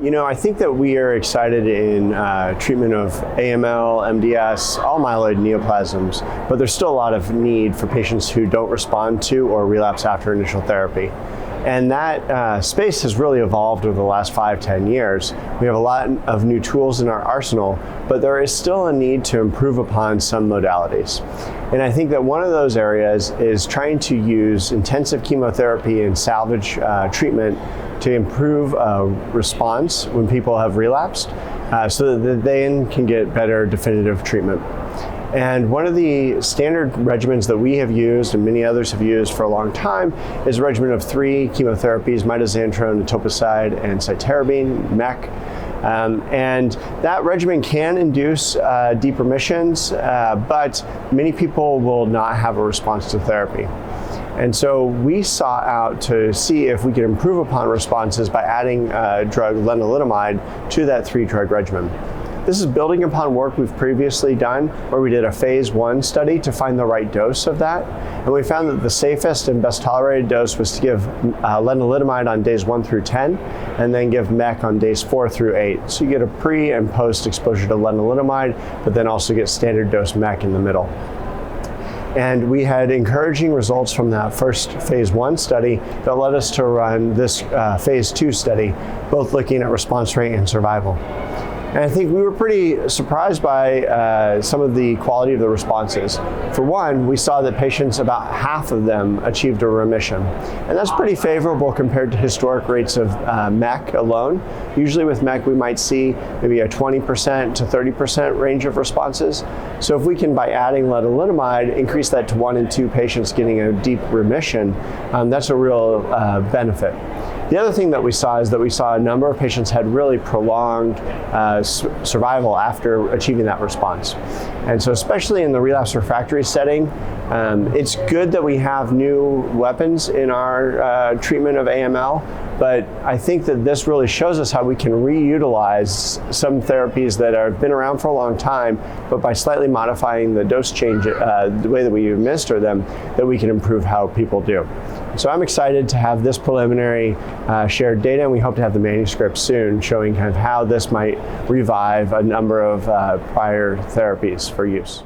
I think that we are excited in treatment of AML, MDS, all myeloid neoplasms, but there's still a lot of need for patients who don't respond to or relapse after initial therapy. And that space has really evolved over the last 5-10 years. We have a lot of new tools in our arsenal, but there is still a need to improve upon some modalities. And I think that one of those areas is trying to use intensive chemotherapy and salvage treatment to improve response when people have relapsed so that they then can get better definitive treatment. And one of the standard regimens that we have used and many others have used for a long time is a regimen of 3 chemotherapies: Mitoxantrone, Etoposide, and Cytarabine, MEC. And that regimen can induce deep remissions, but many people will not have a response to therapy. And so we sought out to see if we could improve upon responses by adding drug lenalidomide to that 3-drug regimen. This is building upon work we've previously done where we did a phase 1 study to find the right dose of that. And we found that the safest and best tolerated dose was to give lenalidomide on days 1 through 10 and then give MEC on days 4 through 8. So you get a pre and post exposure to lenalidomide, but then also get standard dose MEC in the middle. And we had encouraging results from that first phase 1 study that led us to run this phase 2 study, both looking at response rate and survival. And I think we were pretty surprised by some of the quality of the responses. For one, we saw that patients, about half of them achieved a remission. And that's pretty favorable compared to historic rates of MEC alone. Usually with MEC, we might see maybe a 20% to 30% range of responses. So if we can, by adding lenalidomide, increase that to 1 in 2 patients getting a deep remission, that's a real benefit. The other thing that we saw is that we saw a number of patients had really prolonged survival after achieving that response. And so especially in the relapsed refractory setting, it's good that we have new weapons in our treatment of AML, but I think that this really shows us how we can reutilize some therapies that have been around for a long time, but by slightly modifying the dose change, the way that we administer them, that we can improve how people do. So I'm excited to have this preliminary shared data, and we hope to have the manuscript soon showing kind of how this might revive a number of prior therapies for use.